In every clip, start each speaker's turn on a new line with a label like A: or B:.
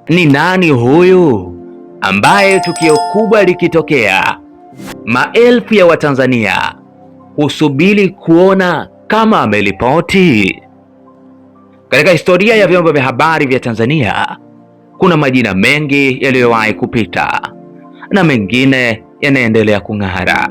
A: Ni nani huyu ambaye tukio kubwa likitokea, maelfu ya Watanzania husubiri kuona kama ameripoti? Katika historia ya vyombo vya habari vya Tanzania kuna majina mengi yaliyowahi kupita na mengine yanaendelea kung'ara,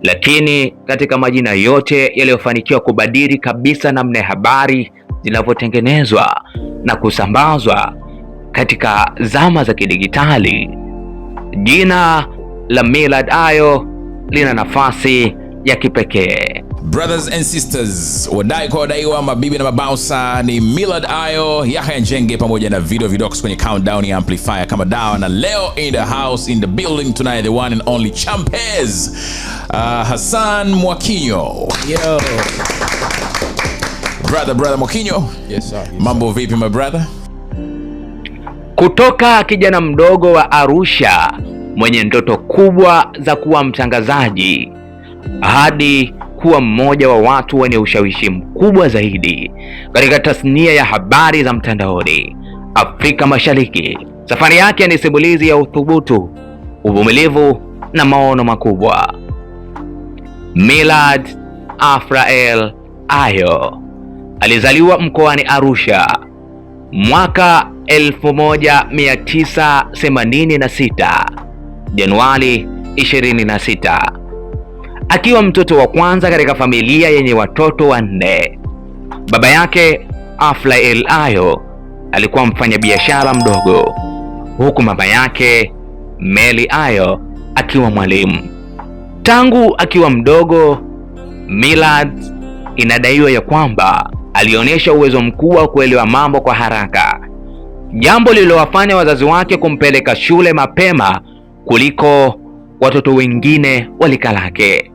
A: lakini katika majina yote yaliyofanikiwa kubadili kabisa namna ya habari zinavyotengenezwa na kusambazwa katika zama za kidigitali, jina la Millard Ayo lina nafasi ya kipekee.
B: Brothers and sisters, wadai kwa wadaiwa, mabibi na mabausa, ni Millard Ayo, Yahya Njenge pamoja na Video Vidox kwenye Countdown ya Amplifier kama dawa, na leo in the house, in the building tonight, the one and only Champez, Hassan Mwakinyo.
C: Yo.
B: Brother Mwakinyo.
C: Yes sir.
B: Mambo vipi my brother?
A: Kutoka kijana mdogo wa Arusha mwenye ndoto kubwa za kuwa mtangazaji hadi kuwa mmoja wa watu wenye ushawishi mkubwa zaidi katika tasnia ya habari za mtandaoni Afrika Mashariki, safari yake ni simulizi ya uthubutu, uvumilivu na maono makubwa. Millard Afrael Ayo alizaliwa mkoani Arusha mwaka 1986 Januari 26, akiwa mtoto wa kwanza katika familia yenye watoto wanne. Baba yake Afrael Ayo alikuwa mfanyabiashara mdogo, huku mama yake Meli Ayo akiwa mwalimu. Tangu akiwa mdogo, Millard inadaiwa ya kwamba alionyesha uwezo mkubwa wa kuelewa mambo kwa haraka, jambo lililowafanya wazazi wake kumpeleka shule mapema kuliko watoto wengine wa rika lake.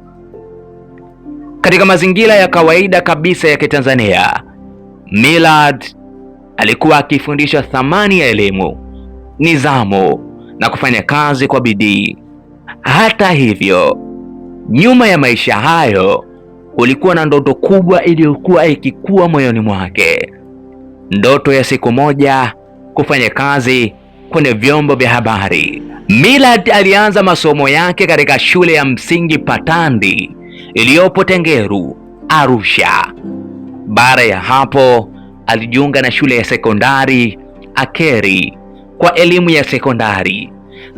A: Katika mazingira ya kawaida kabisa ya Kitanzania, Millard alikuwa akifundisha thamani ya elimu, nidhamu na kufanya kazi kwa bidii. Hata hivyo, nyuma ya maisha hayo kulikuwa na ndoto kubwa iliyokuwa ikikua moyoni mwake, ndoto ya siku moja kufanya kazi kwenye vyombo vya habari. Millard alianza masomo yake katika shule ya msingi Patandi iliyopo Tengeru, Arusha. Baada ya hapo alijiunga na shule ya sekondari Akeri kwa elimu ya sekondari,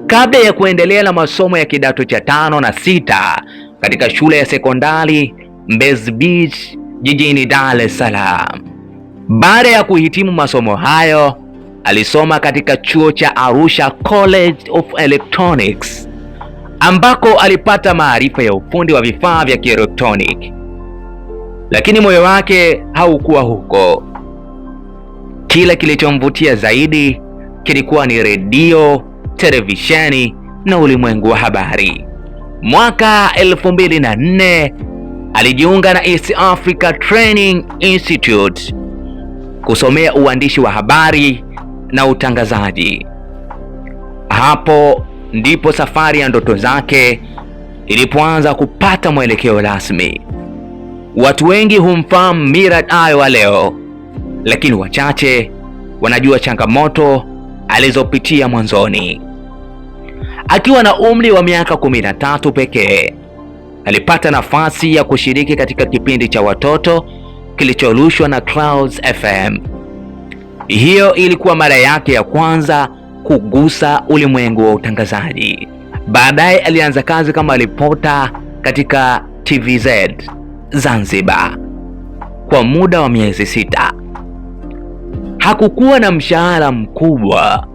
A: kabla ya kuendelea na masomo ya kidato cha 5 na 6 katika shule ya sekondari Mbezi Beach jijini Dar es Salaam. Baada ya kuhitimu masomo hayo, alisoma katika chuo cha Arusha College of Electronics ambako alipata maarifa ya ufundi wa vifaa vya kielektroniki. Lakini moyo wake haukuwa huko. Kile kilichomvutia zaidi kilikuwa ni redio, televisheni na ulimwengu wa habari. Mwaka 2004 alijiunga na East Africa Training Institute kusomea uandishi wa habari na utangazaji. Hapo ndipo safari ya ndoto zake ilipoanza kupata mwelekeo rasmi. Watu wengi humfahamu Millard Ayo wa leo, lakini wachache wanajua changamoto alizopitia mwanzoni. Akiwa na umri wa miaka 13 pekee, alipata nafasi ya kushiriki katika kipindi cha watoto kilichorushwa na Clouds FM. Hiyo ilikuwa mara yake ya kwanza kugusa ulimwengu wa utangazaji. Baadaye alianza kazi kama ripota katika TVZ Zanzibar kwa muda wa miezi 6. Hakukuwa na mshahara mkubwa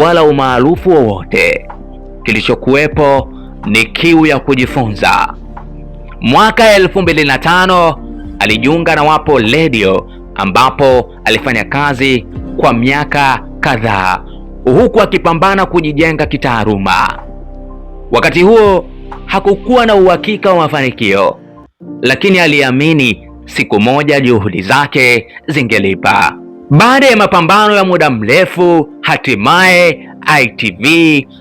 A: wala umaarufu wowote. Kilichokuwepo ni kiu ya kujifunza. Mwaka 2005 alijiunga na Wapo Radio ambapo alifanya kazi kwa miaka kadhaa huku akipambana kujijenga kitaaluma. Wakati huo hakukuwa na uhakika wa mafanikio, lakini aliamini siku moja juhudi zake zingelipa. Baada ya mapambano ya muda mrefu, hatimaye ITV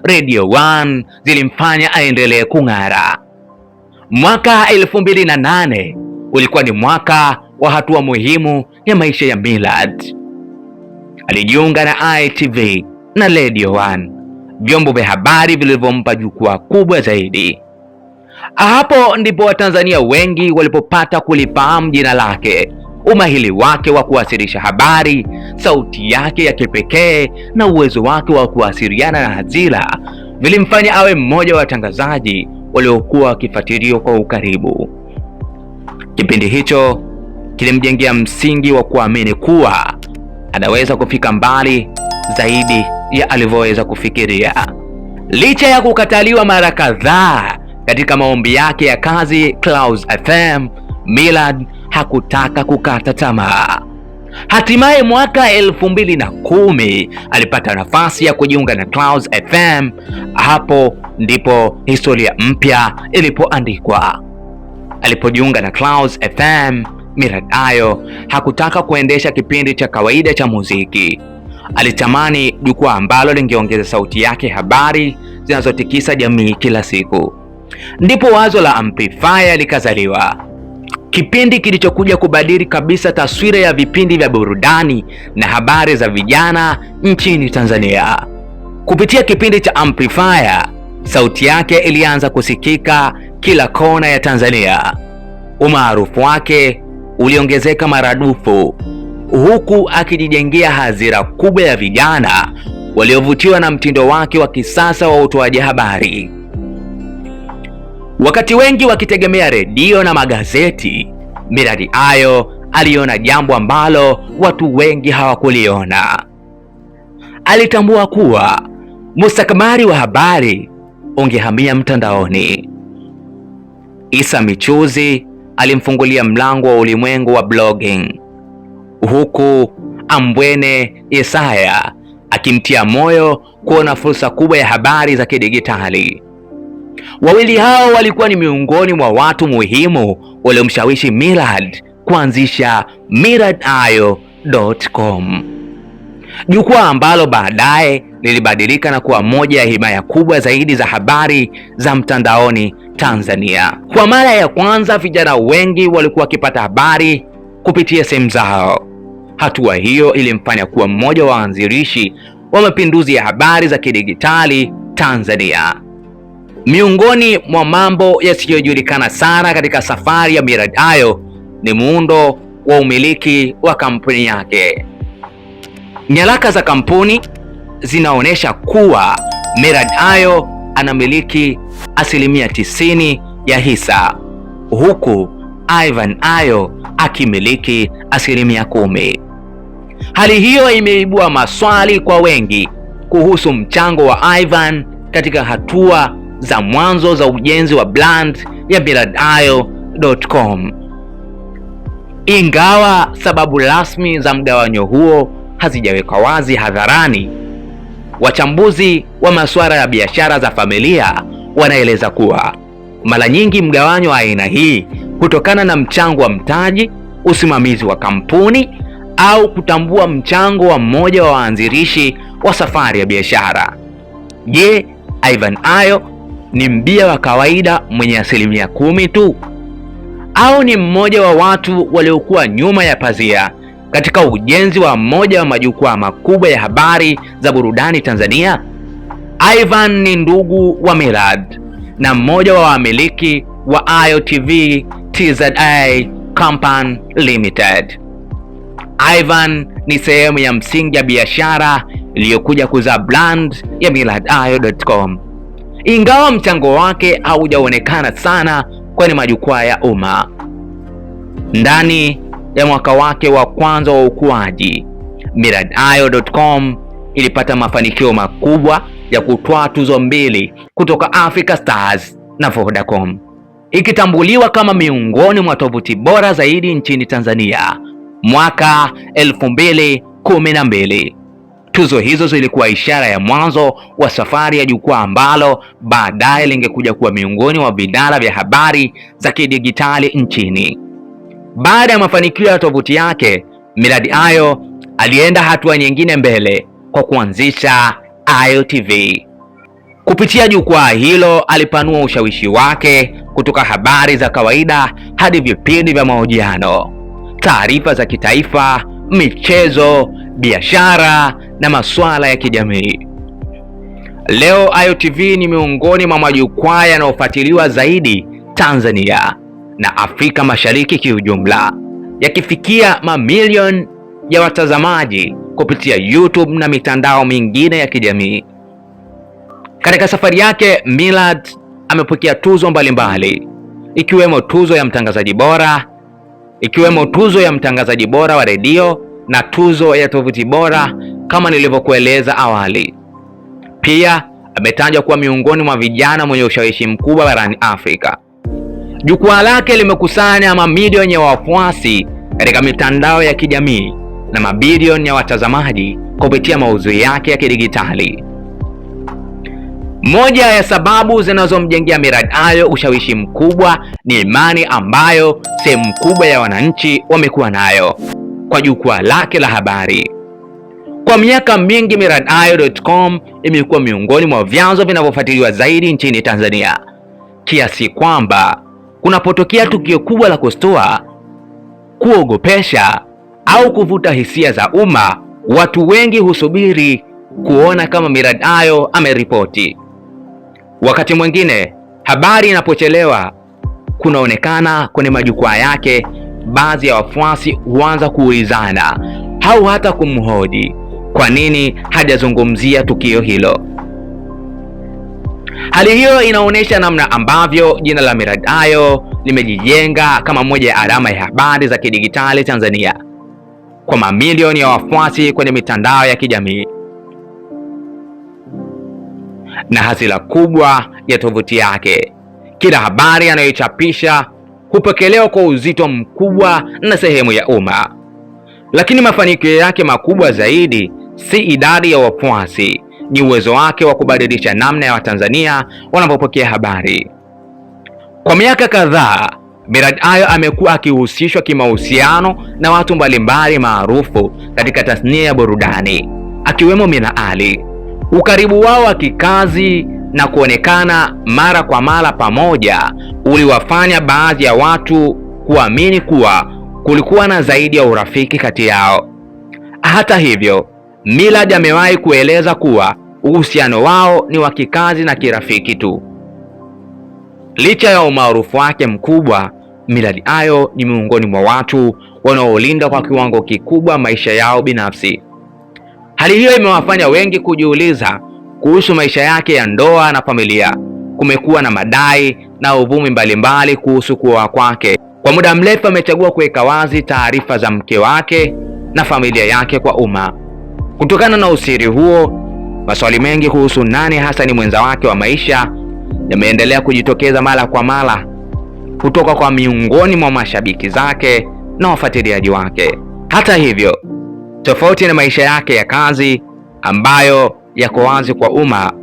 A: Radio 1 zilimfanya aendelee kung'ara. Mwaka 2008 ulikuwa ni mwaka wa hatua muhimu ya maisha ya Millard. Alijiunga na ITV na Radio 1, vyombo vya habari vilivyompa jukwaa kubwa zaidi. Hapo ndipo Watanzania wengi walipopata kulifahamu jina lake, umahiri wake wa kuwasilisha habari, sauti yake ya kipekee na uwezo wake wa kuwasiliana na hadhira vilimfanya awe mmoja wa watangazaji waliokuwa wakifuatiliwa kwa ukaribu. Kipindi hicho kilimjengea msingi wa kuamini kuwa anaweza kufika mbali zaidi ya alivyoweza kufikiria. Licha ya kukataliwa mara kadhaa katika maombi yake ya kazi Clouds FM, Millard hakutaka kukata tamaa. Hatimaye mwaka 2010 alipata nafasi ya kujiunga na Clouds FM. Hapo ndipo historia mpya ilipoandikwa. Alipojiunga na Clouds FM, Millard Ayo hakutaka kuendesha kipindi cha kawaida cha muziki. Alitamani jukwaa ambalo lingeongeza sauti yake habari zinazotikisa jamii kila siku. Ndipo wazo la Amplifier likazaliwa, kipindi kilichokuja kubadili kabisa taswira ya vipindi vya burudani na habari za vijana nchini Tanzania. Kupitia kipindi cha Amplifier, sauti yake ilianza kusikika kila kona ya Tanzania. Umaarufu wake uliongezeka maradufu, huku akijijengea hadhira kubwa ya vijana waliovutiwa na mtindo wake wa kisasa wa utoaji habari. Wakati wengi wakitegemea redio na magazeti, Millard Ayo aliona jambo ambalo watu wengi hawakuliona. Alitambua kuwa mustakabali wa habari ungehamia mtandaoni. Issa Michuzi alimfungulia mlango wa ulimwengu wa blogging, huku Ambwene Yesaya akimtia moyo kuona fursa kubwa ya habari za kidigitali. Wawili hao walikuwa ni miongoni mwa watu muhimu waliomshawishi Millard kuanzisha millardayo.com, jukwaa ambalo baadaye lilibadilika na kuwa moja ya himaya kubwa zaidi za habari za mtandaoni Tanzania. Kwa mara ya kwanza, vijana wengi walikuwa wakipata habari kupitia simu zao. Hatua hiyo ilimfanya kuwa mmoja wa waanzilishi wa mapinduzi ya habari za kidigitali Tanzania. Miongoni mwa mambo yasiyojulikana sana katika safari ya Millard Ayo ni muundo wa umiliki wa kampuni yake. Nyaraka za kampuni zinaonyesha kuwa Millard Ayo anamiliki 90% ya hisa, huku Ivan Ayo akimiliki 10%. Hali hiyo imeibua maswali kwa wengi kuhusu mchango wa Ivan katika hatua za mwanzo za ujenzi wa brand ya millardayo.com. Ingawa sababu rasmi za mgawanyo huo hazijawekwa wazi hadharani, wachambuzi wa masuala ya biashara za familia wanaeleza kuwa mara nyingi mgawanyo wa aina hii kutokana na mchango wa mtaji, usimamizi wa kampuni au kutambua mchango wa mmoja wa waanzilishi wa safari ya biashara. Je, Ivan Ayo ni mbia wa kawaida mwenye 10% tu, au ni mmoja wa watu waliokuwa nyuma ya pazia katika ujenzi wa mmoja wa majukwaa makubwa ya habari za burudani Tanzania? Ivan ni ndugu wa Millard na mmoja wa wamiliki wa Ayo TV TZA Company Limited. Ivan ni sehemu ya msingi ya biashara iliyokuja kuzaa brand ya millardayo.com, ingawa mchango wake haujaonekana sana kwenye majukwaa ya umma. Ndani ya mwaka wake wa kwanza wa ukuaji, millardayo.com ilipata mafanikio makubwa ya kutoa tuzo 2 kutoka Africa Stars na Vodacom, ikitambuliwa kama miongoni mwa tovuti bora zaidi nchini Tanzania mwaka 2012. Tuzo hizo zilikuwa ishara ya mwanzo wa safari ya jukwaa ambalo baadaye lingekuja kuwa miongoni mwa vinara vya habari za kidigitali nchini. Baada ya mafanikio ya tovuti yake, Millard Ayo alienda hatua nyingine mbele kwa kuanzisha Ayo TV. Kupitia jukwaa hilo alipanua ushawishi wake kutoka habari za kawaida hadi vipindi vya mahojiano. taarifa za kitaifa, michezo, biashara na masuala ya kijamii. Leo Ayo TV ni miongoni mwa majukwaa yanayofuatiliwa zaidi Tanzania na Afrika Mashariki kiujumla, yakifikia mamilioni ya watazamaji kupitia YouTube na mitandao mingine ya kijamii. Katika safari yake, Millard amepokea tuzo mbalimbali, ikiwemo tuzo ya mtangazaji bora wa redio na tuzo ya tovuti bora kama nilivyokueleza awali. Pia ametajwa kuwa miongoni mwa vijana mwenye ushawishi mkubwa barani Afrika. Jukwaa lake limekusanya mamilioni ya wafuasi katika mitandao ya kijamii na mabilioni ya watazamaji kupitia maudhui yake ya kidigitali. Moja ya sababu zinazomjengea Millard Ayo ushawishi mkubwa ni imani ambayo sehemu kubwa ya wananchi wamekuwa nayo kwa jukwaa lake la habari. Kwa miaka mingi, millardayo.com imekuwa miongoni mwa vyanzo vinavyofuatiliwa zaidi nchini Tanzania, kiasi kwamba kunapotokea tukio kubwa la kushtua, kuogopesha au kuvuta hisia za umma, watu wengi husubiri kuona kama Millard Ayo ameripoti. Wakati mwingine habari inapochelewa kunaonekana kwenye majukwaa yake, baadhi ya wafuasi huanza kuulizana au hata kumhoji kwa nini hajazungumzia tukio hilo. Hali hiyo inaonyesha namna ambavyo jina la Millard Ayo limejijenga kama moja ya alama ya habari za kidigitali Tanzania, kwa mamilioni ya wafuasi kwenye mitandao ya kijamii na hasira kubwa ya tovuti yake. Kila habari anayochapisha hupokelewa kwa uzito mkubwa na sehemu ya umma. Lakini mafanikio yake makubwa zaidi si idadi ya wafuasi, ni uwezo wake wa kubadilisha namna ya Watanzania wanapopokea habari. Kwa miaka kadhaa, Millard Ayo amekuwa akihusishwa kimahusiano na watu mbalimbali maarufu katika tasnia ya burudani, akiwemo Mina Ali. Ukaribu wao wa kikazi na kuonekana mara kwa mara pamoja uliwafanya baadhi ya watu kuamini kuwa kulikuwa na zaidi ya urafiki kati yao. Hata hivyo, Millard amewahi kueleza kuwa uhusiano wao ni wa kikazi na kirafiki tu. Licha ya umaarufu wake mkubwa, Millard Ayo ni miongoni mwa watu wanaolinda kwa kiwango kikubwa maisha yao binafsi. Hali hiyo imewafanya wengi kujiuliza kuhusu maisha yake ya ndoa na familia. Kumekuwa na madai na uvumi mbalimbali kuhusu kuoa kwake. Kwa muda mrefu amechagua kuweka wazi taarifa za mke wake na familia yake kwa umma. Kutokana na usiri huo, maswali mengi kuhusu nani hasa ni mwenza wake wa maisha yameendelea kujitokeza mara kwa mara kutoka kwa miongoni mwa mashabiki zake na wafuatiliaji wake. Hata hivyo, tofauti na maisha yake ya kazi ambayo yako wazi kwa umma,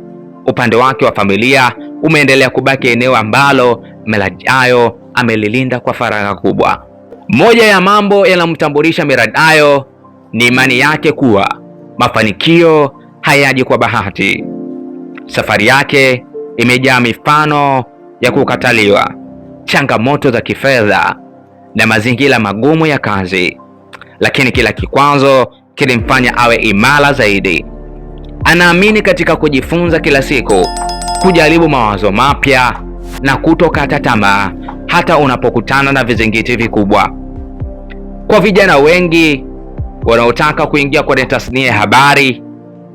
A: upande wake wa familia umeendelea kubaki eneo ambalo Millard Ayo amelilinda kwa faragha kubwa. Moja ya mambo yanamtambulisha Millard Ayo ni imani yake kuwa mafanikio hayaji kwa bahati. Safari yake imejaa mifano ya kukataliwa, changamoto za kifedha na mazingira magumu ya kazi, lakini kila kikwazo kilimfanya awe imara zaidi. Anaamini katika kujifunza kila siku, kujaribu mawazo mapya na kutokata tamaa hata unapokutana na vizingiti vikubwa. Kwa vijana wengi wanaotaka kuingia kwenye tasnia ya habari,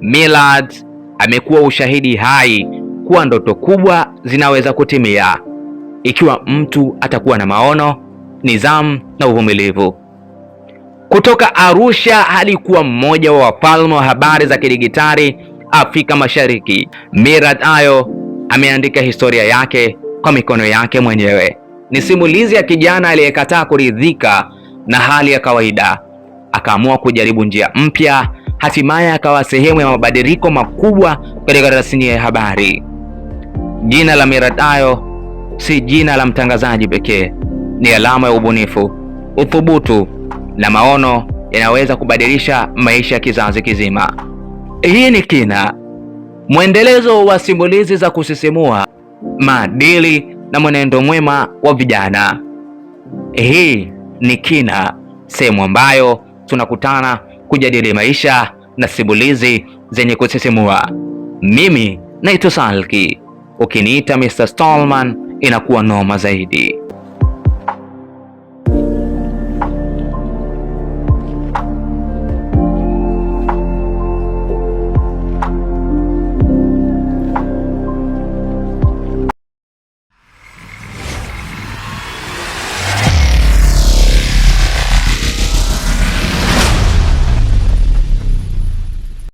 A: Millard amekuwa ushahidi hai kuwa ndoto kubwa zinaweza kutimia ikiwa mtu atakuwa na maono, nidhamu na uvumilivu. Kutoka Arusha hadi kuwa mmoja wa wafalme wa habari za kidigitali Afrika Mashariki, Millard Ayo ameandika historia yake kwa mikono yake mwenyewe. Ni simulizi ya kijana aliyekataa kuridhika na hali ya kawaida, akaamua kujaribu njia mpya, hatimaye akawa sehemu ya mabadiliko makubwa katika tasnia ya habari. Jina la Millard Ayo si jina la mtangazaji pekee, ni alama ya ubunifu, uthubutu na maono yanaweza kubadilisha maisha ya kizazi kizima. Hii ni Kina, mwendelezo wa simulizi za kusisimua, maadili na mwenendo mwema wa vijana. Hii ni Kina, sehemu ambayo tunakutana kujadili maisha na simulizi zenye kusisimua. Mimi naitwa Salki, ukiniita Mr. Stallman inakuwa noma zaidi.